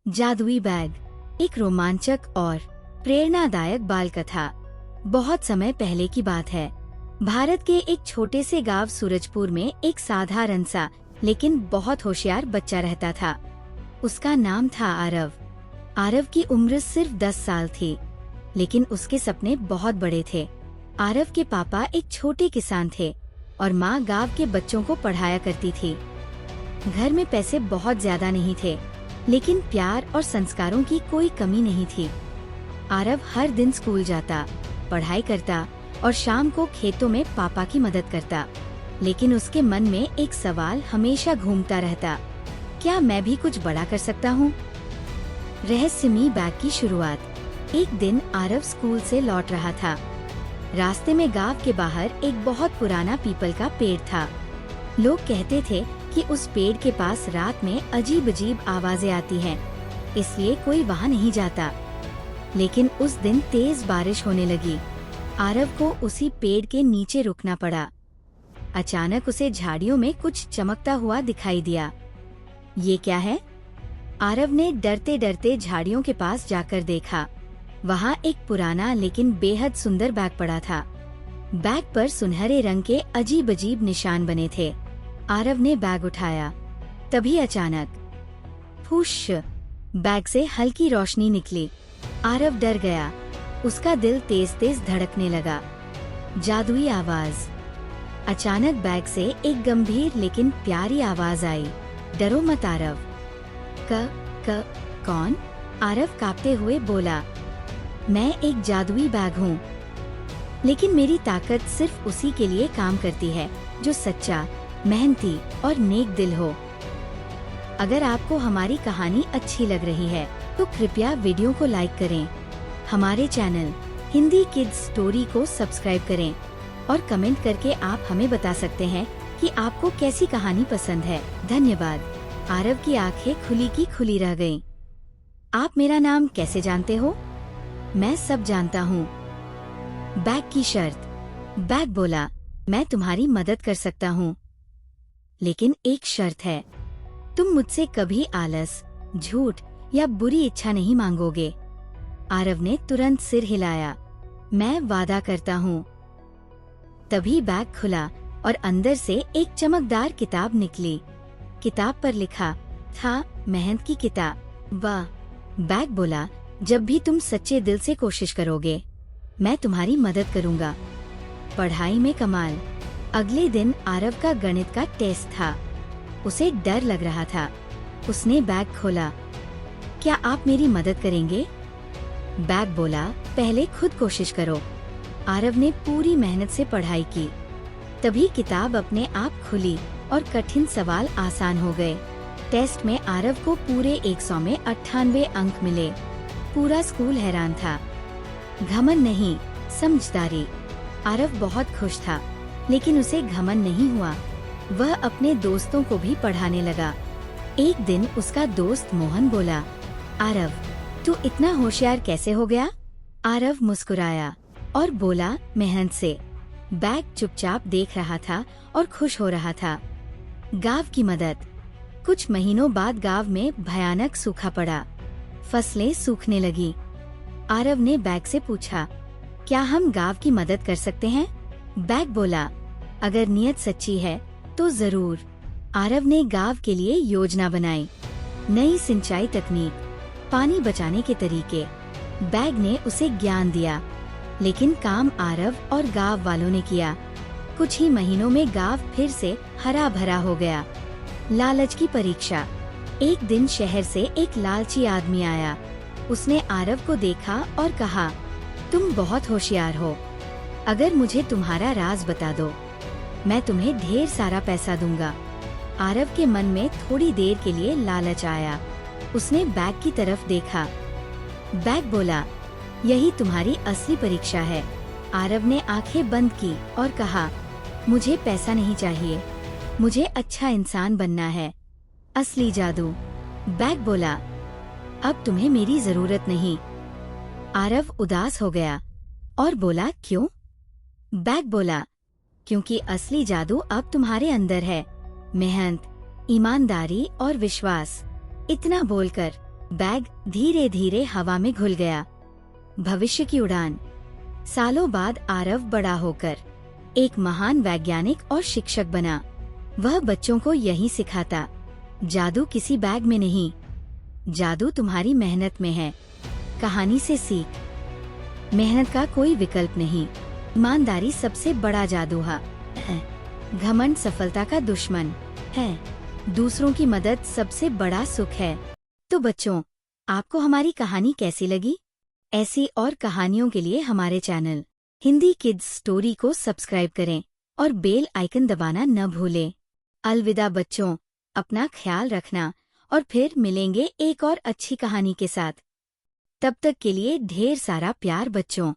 जादुई बैग, एक रोमांचक और प्रेरणादायक बाल कथा। बहुत समय पहले की बात है। भारत के एक छोटे से गांव सूरजपुर में एक साधारण सा लेकिन बहुत होशियार बच्चा रहता था। उसका नाम था आरव। आरव की उम्र सिर्फ 10 साल थी, लेकिन उसके सपने बहुत बड़े थे। आरव के पापा एक छोटे किसान थे और माँ गांव के बच्चों को पढ़ाया करती थी। घर में पैसे बहुत ज्यादा नहीं थे, लेकिन प्यार और संस्कारों की कोई कमी नहीं थी। आरव हर दिन स्कूल जाता, पढ़ाई करता और शाम को खेतों में पापा की मदद करता। लेकिन उसके मन में एक सवाल हमेशा घूमता रहता, क्या मैं भी कुछ बड़ा कर सकता हूँ? रहस्यमयी बैग की शुरुआत। एक दिन आरव स्कूल से लौट रहा था। रास्ते में गांव के बाहर एक बहुत पुराना पीपल का पेड़ था। लोग कहते थे कि उस पेड़ के पास रात में अजीब अजीब आवाजें आती हैं, इसलिए कोई वहाँ नहीं जाता। लेकिन उस दिन तेज बारिश होने लगी। आरव को उसी पेड़ के नीचे रुकना पड़ा। अचानक उसे झाड़ियों में कुछ चमकता हुआ दिखाई दिया। ये क्या है? आरव ने डरते डरते झाड़ियों के पास जाकर देखा। वहाँ एक पुराना लेकिन बेहद सुंदर बैग पड़ा था। बैग पर सुनहरे रंग के अजीब अजीब निशान बने थे। आरव ने बैग उठाया, तभी अचानक फुश, बैग से हल्की रोशनी निकली। आरव डर गया। उसका दिल तेज तेज धड़कने लगा। जादुई आवाज। अचानक बैग से एक गंभीर लेकिन प्यारी आवाज आई, डरो मत आरव। क कौन? आरव कांपते हुए बोला, मैं एक जादुई बैग हूँ, लेकिन मेरी ताकत सिर्फ उसी के लिए काम करती है जो सच्चा, मेहनती और नेक दिल हो। अगर आपको हमारी कहानी अच्छी लग रही है तो कृपया वीडियो को लाइक करें, हमारे चैनल हिंदी किड्स स्टोरी को सब्सक्राइब करें और कमेंट करके आप हमें बता सकते हैं कि आपको कैसी कहानी पसंद है। धन्यवाद। आरव की आंखें खुली की खुली रह गईं। आप मेरा नाम कैसे जानते हो? मैं सब जानता हूँ। बैग की शर्त। बैग बोला, मैं तुम्हारी मदद कर सकता हूँ, लेकिन एक शर्त है, तुम मुझसे कभी आलस, झूठ या बुरी इच्छा नहीं मांगोगे। आरव ने तुरंत सिर हिलाया, मैं वादा करता हूँ। तभी बैग खुला और अंदर से एक चमकदार किताब निकली। किताब पर लिखा था, मेहनत की किताब। वाह! बैग बोला, जब भी तुम सच्चे दिल से कोशिश करोगे, मैं तुम्हारी मदद करूँगा। पढ़ाई में कमाल। अगले दिन आरव का गणित का टेस्ट था। उसे डर लग रहा था। उसने बैग खोला, क्या आप मेरी मदद करेंगे? बैग बोला, पहले खुद कोशिश करो। आरव ने पूरी मेहनत से पढ़ाई की। तभी किताब अपने आप खुली और कठिन सवाल आसान हो गए। टेस्ट में आरव को पूरे 100 में 98 अंक मिले। पूरा स्कूल हैरान था। घमंड नहीं, समझदारी। आरव बहुत खुश था, लेकिन उसे घमंड नहीं हुआ। वह अपने दोस्तों को भी पढ़ाने लगा। एक दिन उसका दोस्त मोहन बोला, आरव, तू इतना होशियार कैसे हो गया? आरव मुस्कुराया और बोला, मेहनत से। बैग चुपचाप देख रहा था और खुश हो रहा था। गांव की मदद। कुछ महीनों बाद गांव में भयानक सूखा पड़ा। फसलें सूखने लगी। आरव ने बैग से पूछा, क्या हम गांव की मदद कर सकते हैं? बैग बोला, अगर नीयत सच्ची है तो जरूर। आरव ने गांव के लिए योजना बनाई, नई सिंचाई तकनीक, पानी बचाने के तरीके। बैग ने उसे ज्ञान दिया, लेकिन काम आरव और गांव वालों ने किया। कुछ ही महीनों में गांव फिर से हरा भरा हो गया। लालच की परीक्षा। एक दिन शहर से एक लालची आदमी आया। उसने आरव को देखा और कहा, तुम बहुत होशियार हो, अगर मुझे तुम्हारा राज बता दो, मैं तुम्हें ढेर सारा पैसा दूंगा। आरव के मन में थोड़ी देर के लिए लालच आया। उसने बैग की तरफ देखा। बैग बोला, यही तुम्हारी असली परीक्षा है। आरव ने आंखें बंद की और कहा, मुझे पैसा नहीं चाहिए, मुझे अच्छा इंसान बनना है, असली जादू। बैग बोला, अब तुम्हें मेरी जरूरत नहीं। आरव उदास हो गया और बोला, क्यों? बैग बोला, क्योंकि असली जादू अब तुम्हारे अंदर है, मेहनत, ईमानदारी और विश्वास। इतना बोलकर बैग धीरे धीरे हवा में घुल गया। भविष्य की उड़ान। सालों बाद आरव बड़ा होकर एक महान वैज्ञानिक और शिक्षक बना। वह बच्चों को यही सिखाता, जादू किसी बैग में नहीं, जादू तुम्हारी मेहनत में है। कहानी से सीख। मेहनत का कोई विकल्प नहीं, ईमानदारी सबसे बड़ा जादू है। घमंड सफलता का दुश्मन है, दूसरों की मदद सबसे बड़ा सुख है। तो बच्चों, आपको हमारी कहानी कैसी लगी? ऐसी और कहानियों के लिए हमारे चैनल हिंदी किड्स स्टोरी को सब्सक्राइब करें और बेल आइकन दबाना न भूलें। अलविदा बच्चों, अपना ख्याल रखना और फिर मिलेंगे एक और अच्छी कहानी के साथ। तब तक के लिए ढेर सारा प्यार बच्चों।